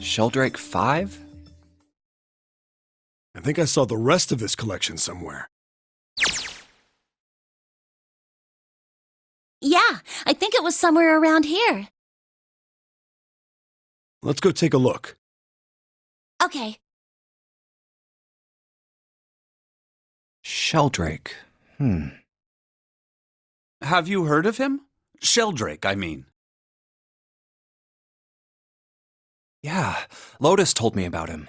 Sheldrake 5? I think I saw the rest of his collection somewhere. Yeah, I think it was somewhere around here. Let's go take a look. Okay. Sheldrake. Have you heard of him? Sheldrake, I mean. Yeah, Lotus told me about him.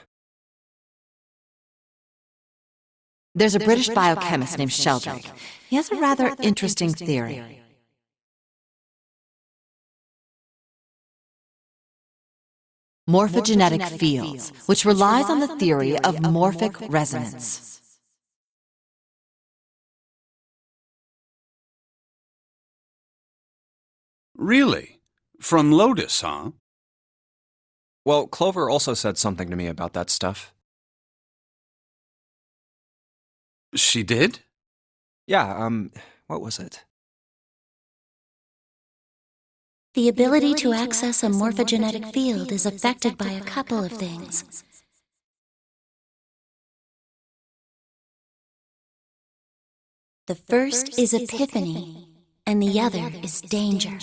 There's a British biochemist named Sheldrake. He has a rather interesting theory. Morphogenetic fields, which relies on the theory of morphic resonance. Really? From Lotus, huh? Well, Clover also said something to me about that stuff. She did? Yeah, what was it? The ability to access a morphogenetic field is affected by a couple of things. The first is epiphany, and the other is danger.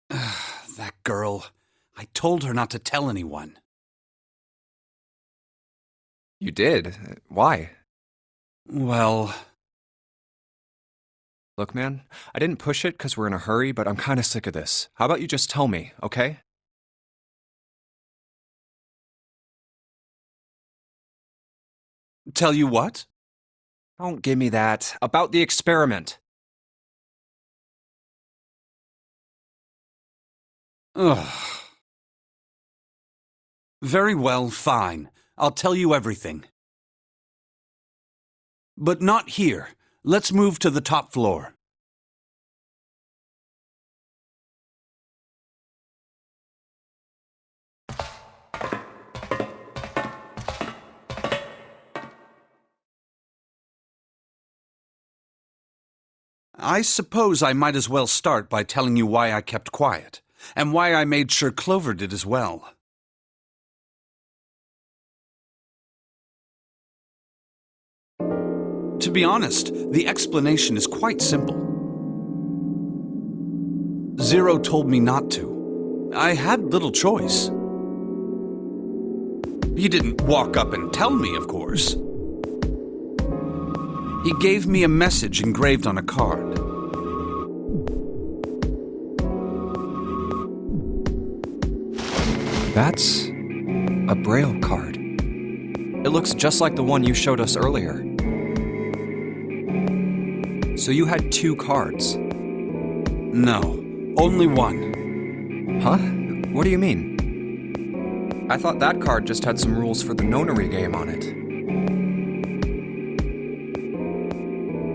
That girl. I told her not to tell anyone. You did? Why? Well... Look, man, I didn't push it because we're in a hurry, but I'm kind of sick of this. How about you just tell me, okay? Tell you what? Don't give me that. About the experiment. Ugh. Very well, fine. I'll tell you everything. But not here. Let's move to the top floor. I suppose I might as well start by telling you why I kept quiet, and why I made sure Clover did as well. To be honest, the explanation is quite simple. Zero told me not to. I had little choice. He didn't walk up and tell me, of course. He gave me a message engraved on a card. That's a Braille card. It looks just like the one you showed us earlier. So you had 2 cards? No, only one. Huh? What do you mean? I thought that card just had some rules for the Nonary game on it.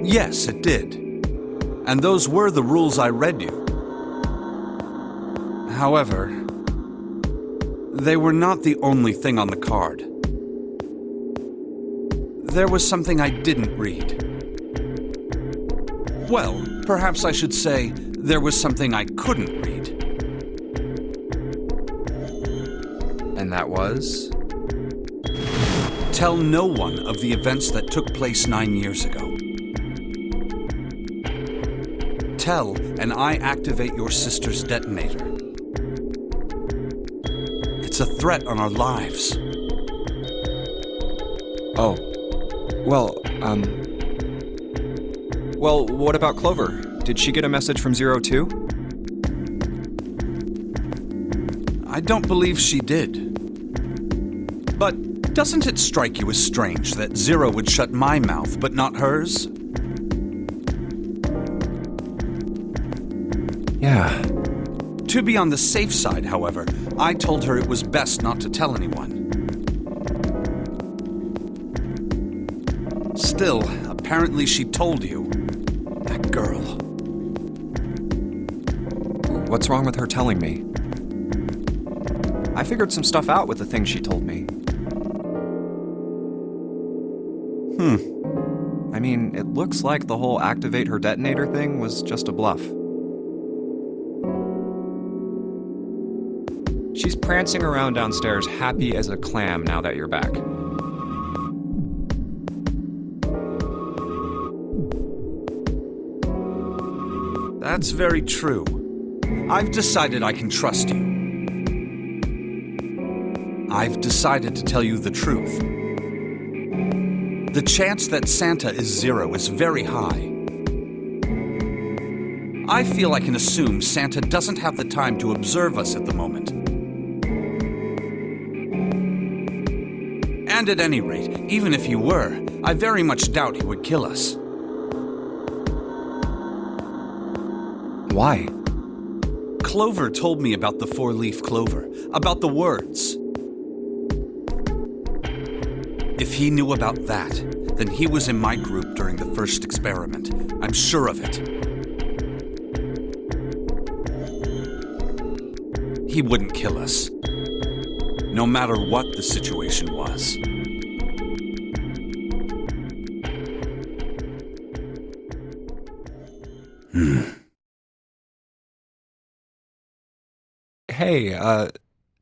Yes, it did. And those were the rules I read you. However, they were not the only thing on the card. There was something I didn't read. Well, perhaps I should say there was something I couldn't read. And that was? Tell no one of the events that took place 9 years ago. Tell, and I activate your sister's detonator. It's a threat on our lives. Oh. Well, what about Clover? Did she get a message from Zero too? I don't believe she did. But doesn't it strike you as strange that Zero would shut my mouth, but not hers? Yeah. To be on the safe side, however, I told her it was best not to tell anyone. Still, apparently she told you. That girl. What's wrong with her telling me? I figured some stuff out with the things she told me. I mean, it looks like the whole activate her detonator thing was just a bluff. prancing around downstairs happy as a clam now that you're back. That's very true. I've decided I can trust you. I've decided to tell you the truth. The chance that Santa is 0 is very high. I feel I can assume Santa doesn't have the time to observe us at the moment. And at any rate, even if he were, I very much doubt he would kill us. Why? Clover told me about the 4-leaf clover, about the words. If he knew about that, then he was in my group during the first experiment. I'm sure of it. He wouldn't kill us, no matter what the situation was. Hey,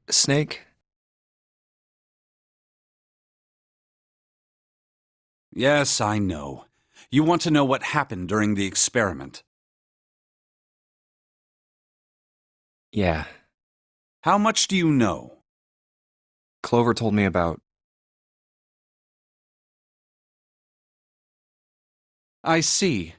Snake? Yes, I know. You want to know what happened during the experiment. Yeah. How much do you know? Clover told me about... I see.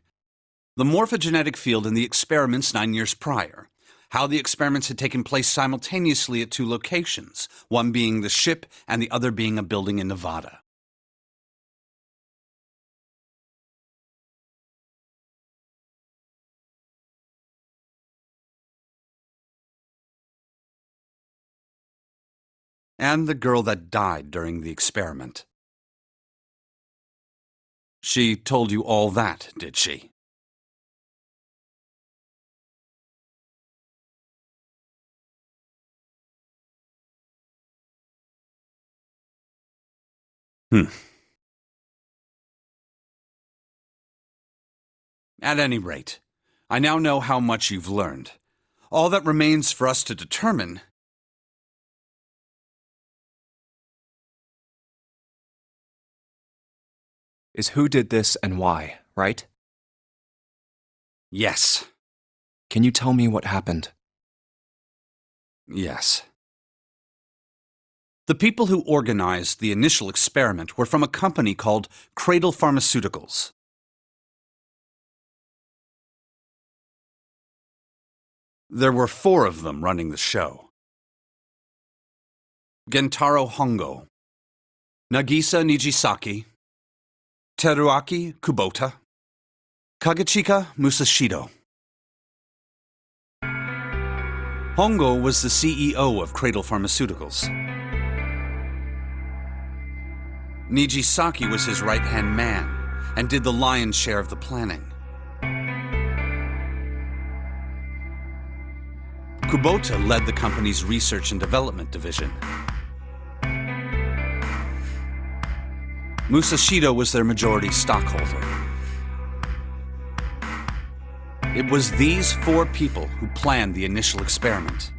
The morphogenetic field in the experiments 9 years prior. How the experiments had taken place simultaneously at 2 locations, one being the ship and the other being a building in Nevada. And the girl that died during the experiment. She told you all that, did she? At any rate, I now know how much you've learned. All that remains for us to determine is who did this and why, right? yes. Can you tell me what happened? Yes. The people who organized the initial experiment were from a company called Cradle Pharmaceuticals. There were 4 of them running the show. Gentaro Hongo, Nagisa Nijisaki, Teruaki Kubota, Kagechika Musashido. Hongo was the CEO of Cradle Pharmaceuticals. Nijisaki was his right-hand man and did the lion's share of the planning. Kubota led the company's research and development division. Musashido was their majority stockholder. It was these 4 people who planned the initial experiment.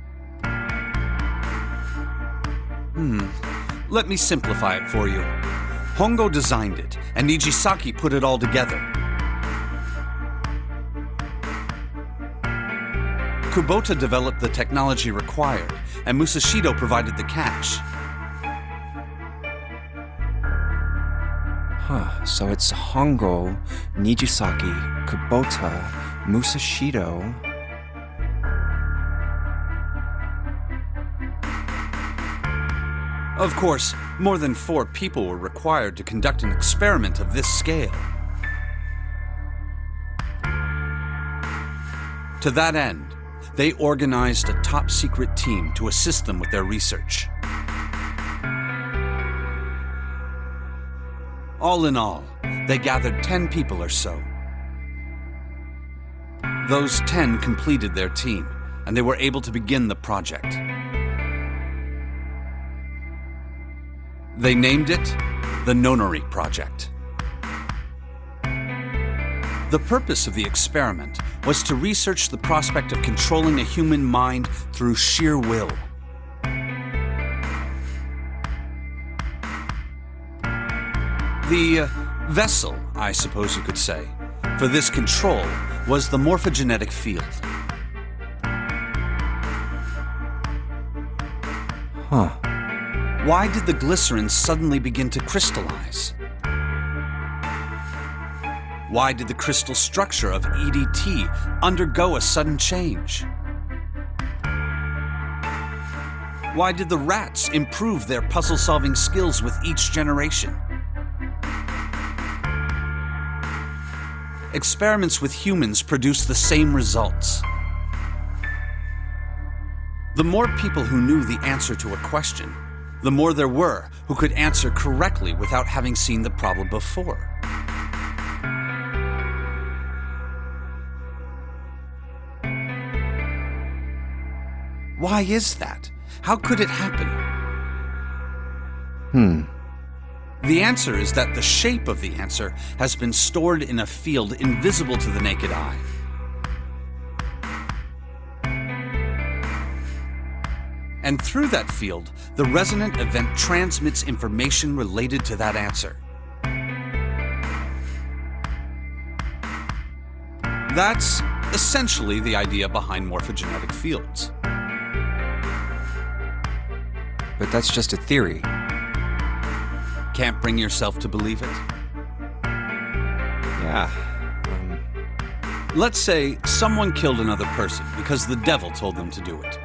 Let me simplify it for you. Hongo designed it, and Nijisaki put it all together. Kubota developed the technology required, and Musashido provided the cash. So it's Hongo, Nijisaki, Kubota, Musashido... Of course, more than 4 people were required to conduct an experiment of this scale. To that end, they organized a top-secret team to assist them with their research. All in all, they gathered 10 people or so. Those 10 completed their team, and they were able to begin the project. They named it the Nonary Project. The purpose of the experiment was to research the prospect of controlling a human mind through sheer will. The vessel, I suppose you could say, for this control was the morphogenetic field. Huh. Why did the glycerin suddenly begin to crystallize? Why did the crystal structure of EDT undergo a sudden change? Why did the rats improve their puzzle-solving skills with each generation? Experiments with humans produce the same results. The more people who knew the answer to a question, the more there were who could answer correctly without having seen the problem before. Why is that? How could it happen? The answer is that the shape of the answer has been stored in a field invisible to the naked eye. And through that field, the resonant event transmits information related to that answer. That's essentially the idea behind morphogenetic fields. But that's just a theory. Can't bring yourself to believe it? Yeah. Let's say someone killed another person because the devil told them to do it.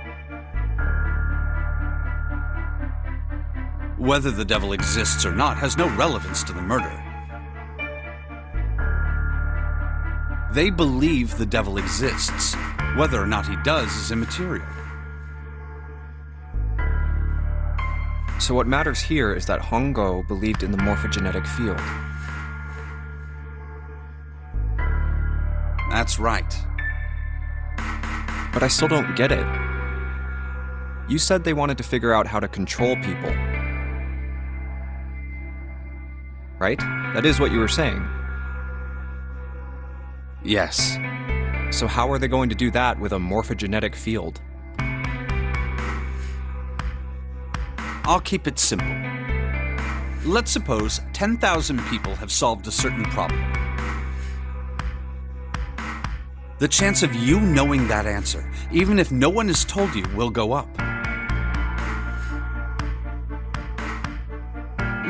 Whether the devil exists or not has no relevance to the murder. They believe the devil exists. Whether or not he does is immaterial. So what matters here is that Hongo believed in the morphogenetic field. That's right. But I still don't get it. You said they wanted to figure out how to control people. Right? That is what you were saying. Yes. So how are they going to do that with a morphogenetic field? I'll keep it simple. Let's suppose 10,000 people have solved a certain problem. The chance of you knowing that answer, even if no one has told you, will go up.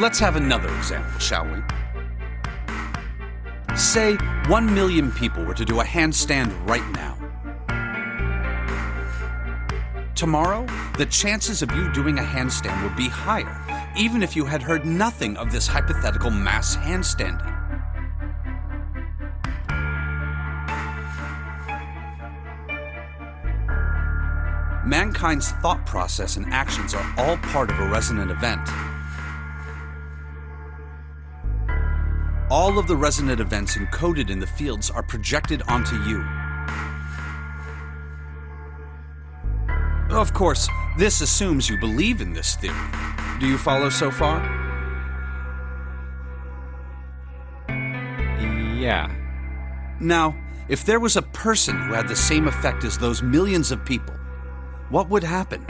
Let's have another example, shall we? Say 1 million people were to do a handstand right now. Tomorrow, the chances of you doing a handstand would be higher, even if you had heard nothing of this hypothetical mass handstanding. Mankind's thought process and actions are all part of a resonant event. All of the resonant events encoded in the fields are projected onto you. Of course, this assumes you believe in this theory. Do you follow so far? Yeah. Now, if there was a person who had the same effect as those millions of people, what would happen?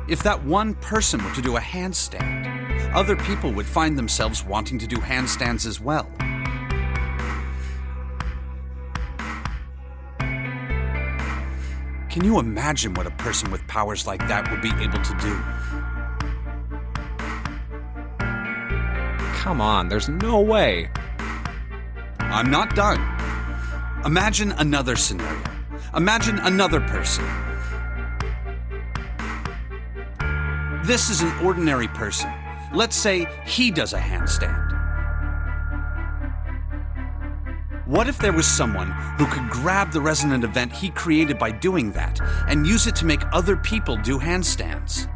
If that one person were to do a handstand, other people would find themselves wanting to do handstands as well. Can you imagine what a person with powers like that would be able to do? Come on, there's no way. I'm not done. Imagine another scenario. Imagine another person. This is an ordinary person. Let's say he does a handstand. What if there was someone who could grab the resonant event he created by doing that and use it to make other people do handstands?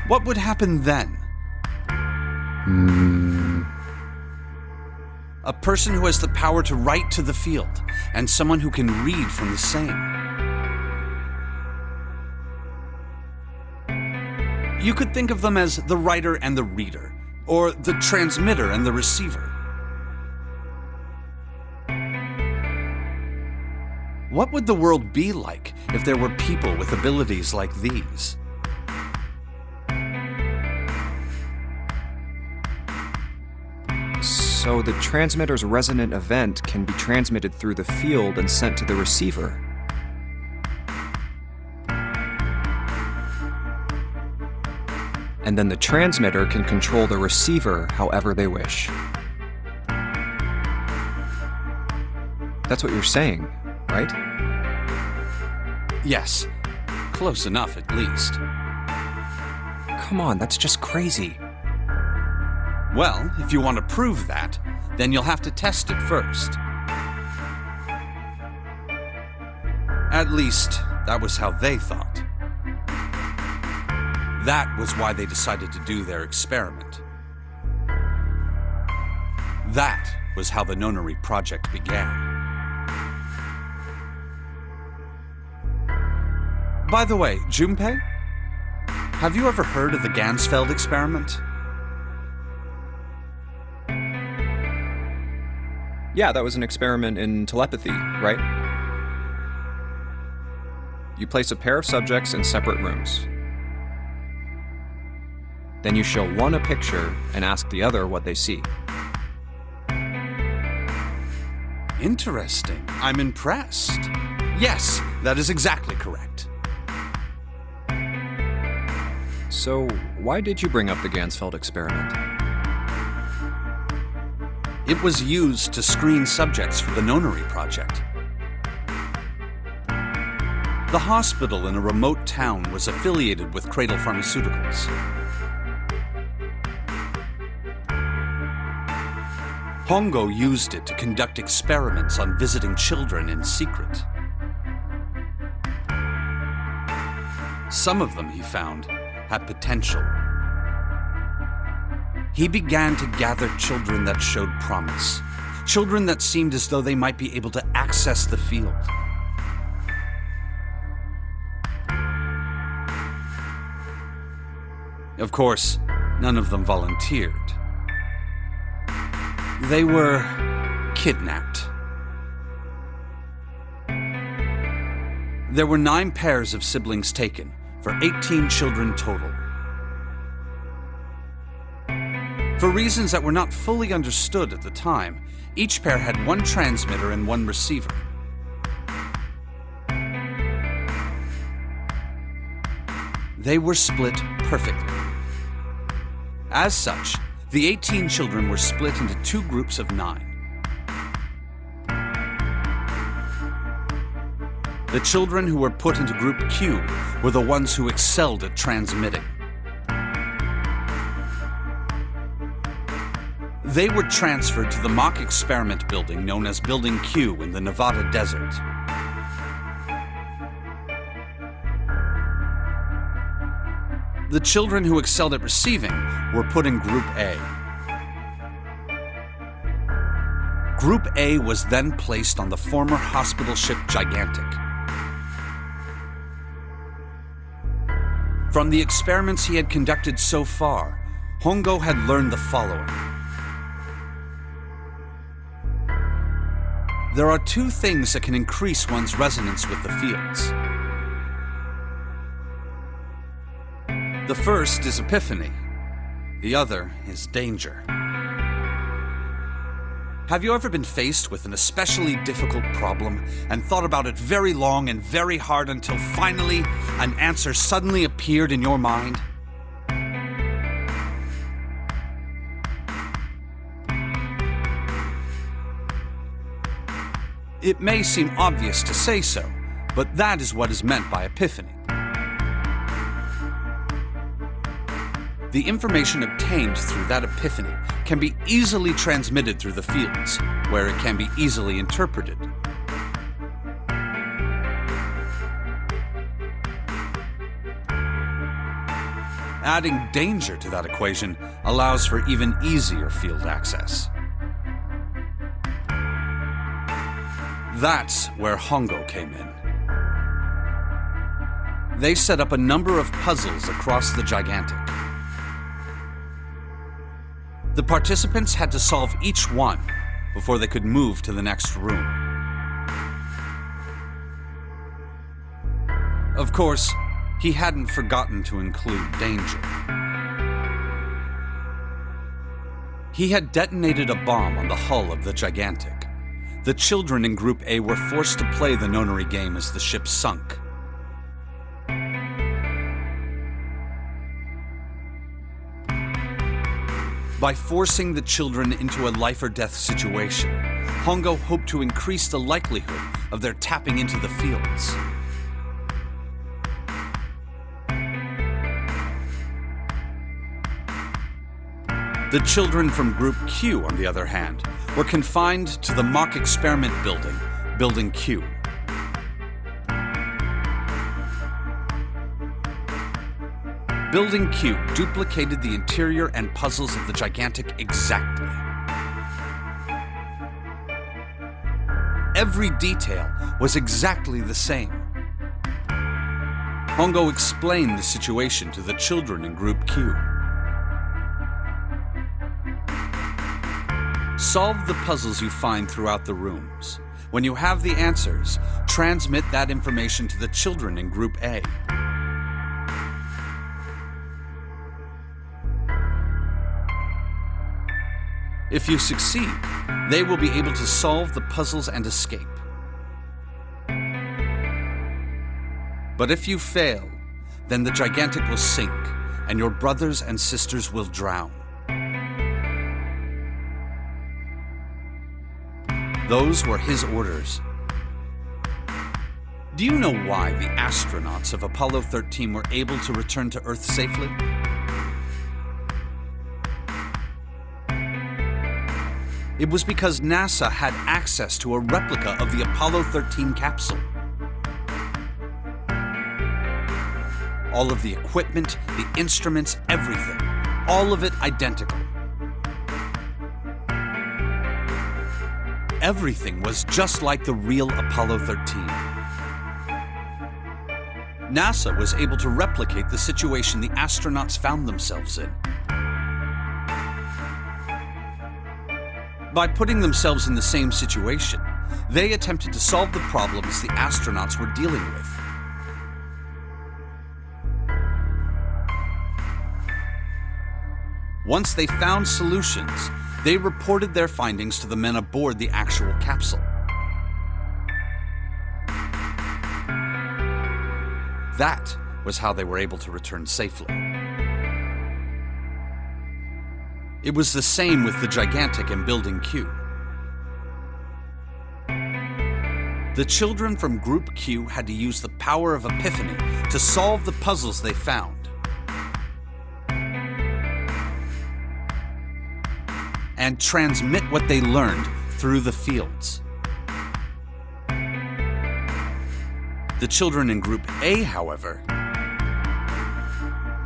What would happen then? A person who has the power to write to the field, and someone who can read from the same. You could think of them as the writer and the reader, or the transmitter and the receiver. What would the world be like if there were people with abilities like these? So the transmitter's resonant event can be transmitted through the field and sent to the receiver. And then the transmitter can control the receiver however they wish. That's what you're saying, right? Yes. Close enough, at least. Come on, that's just crazy. Well, if you want to prove that, then you'll have to test it first. At least, that was how they thought. That was why they decided to do their experiment. That was how the Nonary project began. By the way, Junpei, have you ever heard of the Ganzfeld experiment? Yeah, that was an experiment in telepathy, right? You place a pair of subjects in separate rooms. Then you show one a picture and ask the other what they see. Interesting. I'm impressed. Yes, that is exactly correct. So, why did you bring up the Ganzfeld experiment? It was used to screen subjects for the Nonary project. The hospital in a remote town was affiliated with Cradle Pharmaceuticals. Hongo used it to conduct experiments on visiting children in secret. Some of them, he found, had potential. He began to gather children that showed promise, children that seemed as though they might be able to access the field. Of course, none of them volunteered. They were kidnapped. There were 9 pairs of siblings taken, for 18 children total. For reasons that were not fully understood at the time, each pair had one transmitter and one receiver. They were split perfectly. As such, the 18 children were split into 2 groups of 9. The children who were put into Group Q were the ones who excelled at transmitting. They were transferred to the mock experiment building known as Building Q in the Nevada desert. The children who excelled at receiving were put in Group A. Group A was then placed on the former hospital ship Gigantic. From the experiments he had conducted so far, Hongo had learned the following. There are 2 things that can increase one's resonance with the fields. The first is epiphany. The other is danger. Have you ever been faced with an especially difficult problem and thought about it very long and very hard until finally an answer suddenly appeared in your mind? It may seem obvious to say so, but that is what is meant by epiphany. The information obtained through that epiphany can be easily transmitted through the fields, where it can be easily interpreted. Adding danger to that equation allows for even easier field access. That's where Hongo came in. They set up a number of puzzles across the Gigantic. The participants had to solve each one before they could move to the next room. course, he hadn't forgotten to include danger. He had detonated a bomb on the hull of the Gigantic. The children in Group A were forced to play the Nonary game as the ship sunk. By forcing the children into a life-or-death situation, Hongo hoped to increase the likelihood of their tapping into the fields. The children from Group Q, on the other hand, were confined to the mock experiment building, Building Q. Building Q duplicated the interior and puzzles of the Gigantic exactly. Every detail was exactly the same. Hongo explained the situation to the children in Group Q. Solve the puzzles you find throughout the rooms. When you have the answers, transmit that information to the children in Group A. If you succeed, they will be able to solve the puzzles and escape. But if you fail, then the Gigantic will sink, and your brothers and sisters will drown. Those were his orders. Do you know why the astronauts of Apollo 13 were able to return to Earth safely? It was because NASA had access to a replica of the Apollo 13 capsule. All of the equipment, the instruments, everything. All of it identical. Everything was just like the real Apollo 13. NASA was able to replicate the situation the astronauts found themselves in. By putting themselves in the same situation, they attempted to solve the problems the astronauts were dealing with. Once they found solutions, they reported their findings to the men aboard the actual capsule. That was how they were able to return safely. It was the same with the Gigantic and Building Q. The children from Group Q had to use the power of epiphany to solve the puzzles they found. And transmit what they learned through the fields. The children in Group A, however,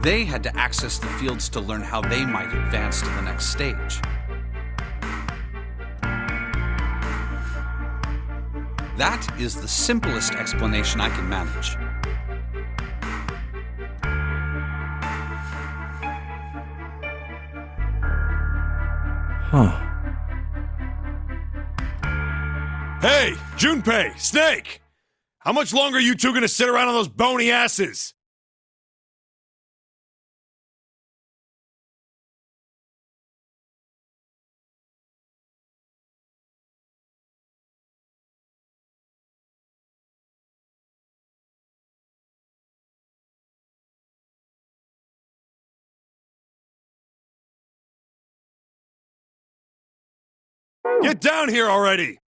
they had to access the fields to learn how they might advance to the next stage. That is the simplest explanation I can manage. Huh. Hey, Junpei, Snake! How much longer are you two gonna sit around on those bony asses? Get down here already!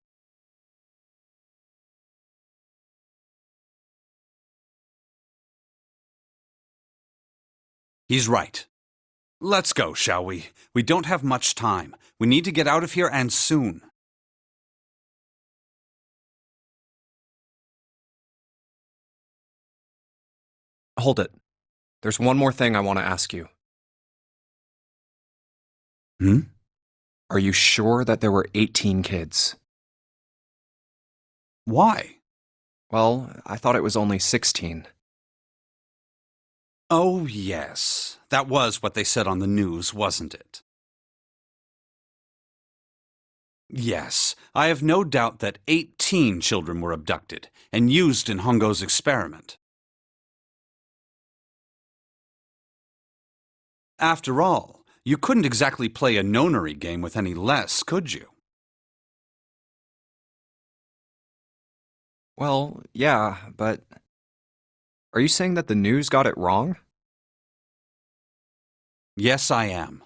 He's right. Let's go, shall we? We don't have much time. We need to get out of here, and soon. Hold it. There's one more thing I want to ask you. Are you sure that there were 18 kids? Why? Well, I thought it was only 16. Oh, yes. That was what they said on the news, wasn't it? Yes, I have no doubt that 18 children were abducted and used in Hongo's experiment. After all, you couldn't exactly play a Nonary game with any less, could you? Well, yeah, but are you saying that the news got it wrong? Yes, I am.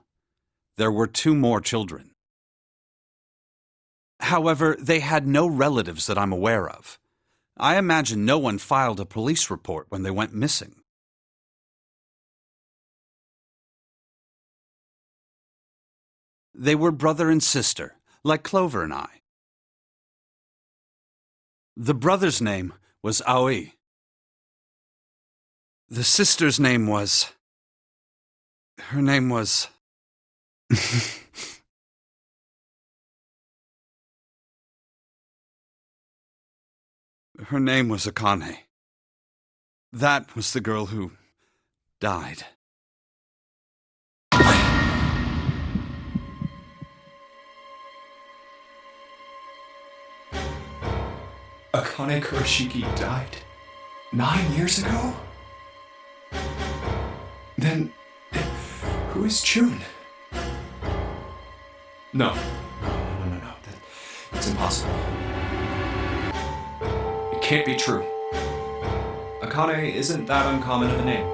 There were 2 more children. However, they had no relatives that I'm aware of. I imagine no one filed a police report when they went missing. They were brother and sister, like Clover and I. The brother's name was Aoi. The sister's name was... Her name was... Her name was Akane. That was the girl who died. Akane Kurashiki died 9 years ago? Then, who is June? No. That's impossible. It can't be true. Akane isn't that uncommon of a name.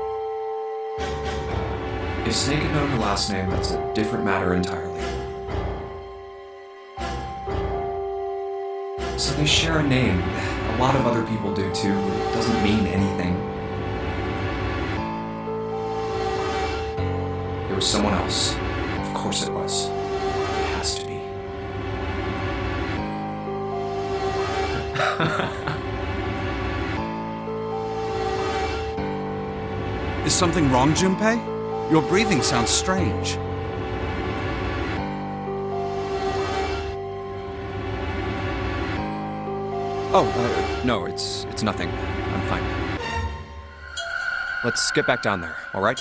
If Snake had known her last name, that's a different matter entirely. So they share a name. A lot of other people do too. It doesn't mean anything. It was someone else. Of course it was. It has to be. Is something wrong, Junpei? Your breathing sounds strange. Oh, no, it's nothing. I'm fine. Let's get back down there, all right?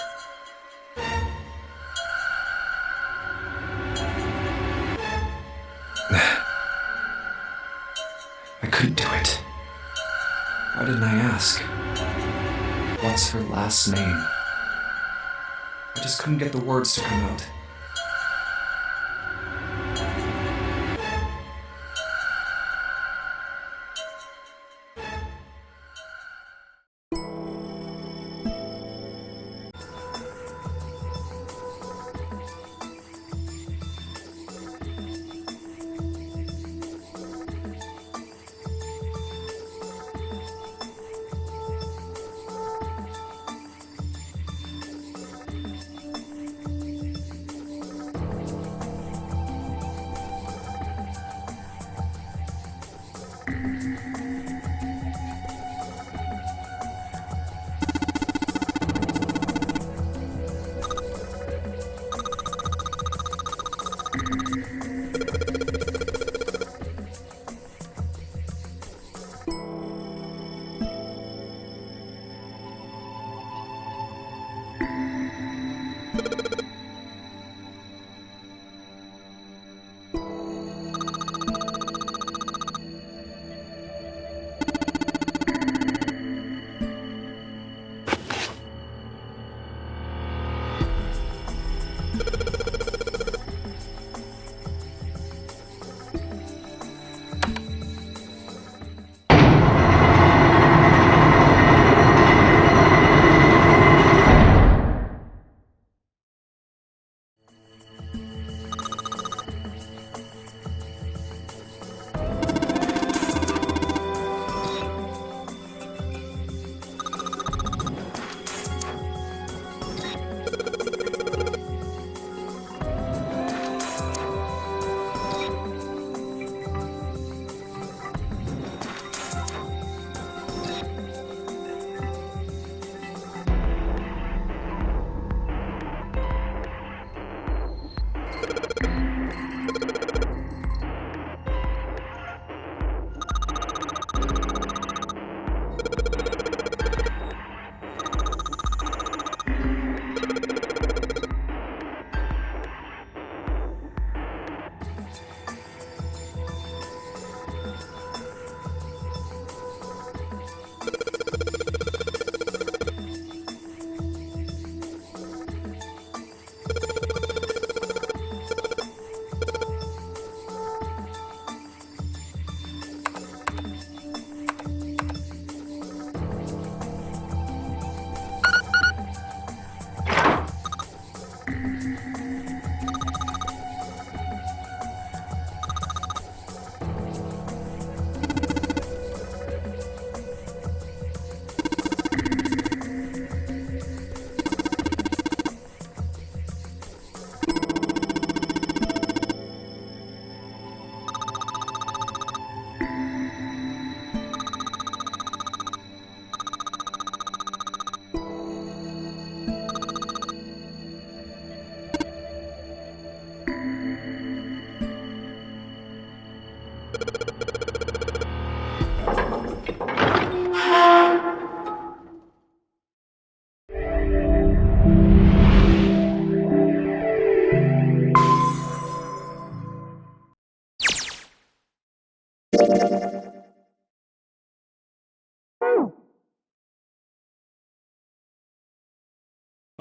I couldn't do it. Why didn't I ask? What's her last name? I just couldn't get the words to come out.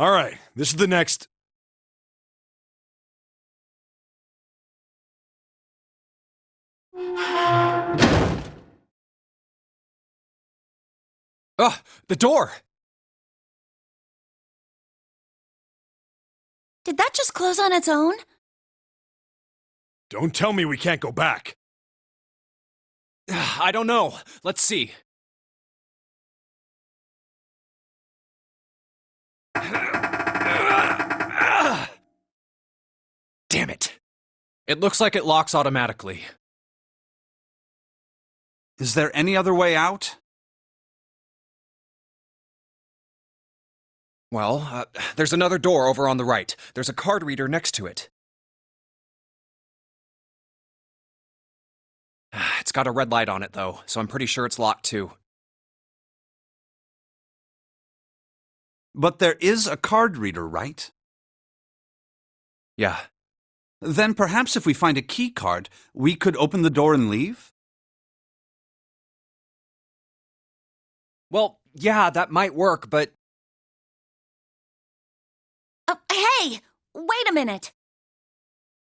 All right, this is the next... Ugh, the door! Did that just close on its own? Don't tell me we can't go back. I don't know. Let's see. Damn it. It looks like it locks automatically. Is there any other way out? Well, there's another door over on the right. There's a card reader next to it. It's got a red light on it, though, so I'm pretty sure it's locked, too. But there is a card reader, right? Yeah. Then perhaps if we find a key card, we could open the door and leave? Well, yeah, that might work, but... Hey! Wait a minute!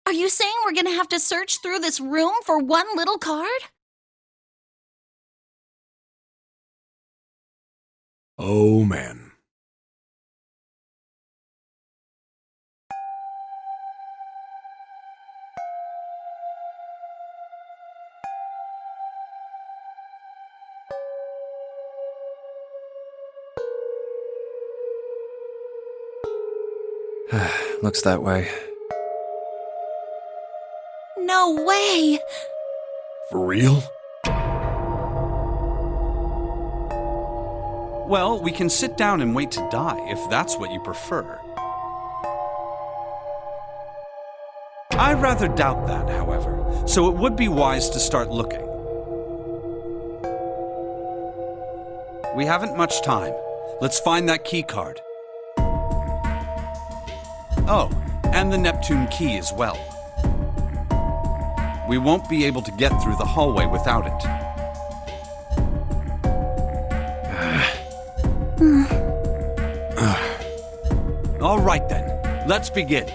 Are you saying we're gonna have to search through this room for one little card? Oh, man. Looks that way. No way! For real? Well, we can sit down and wait to die, if that's what you prefer. I rather doubt that, however, so it would be wise to start looking. We haven't much time. Let's find that key card. Oh, and the Neptune key as well. We won't be able to get through the hallway without it. All right then, let's begin.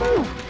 Ooh.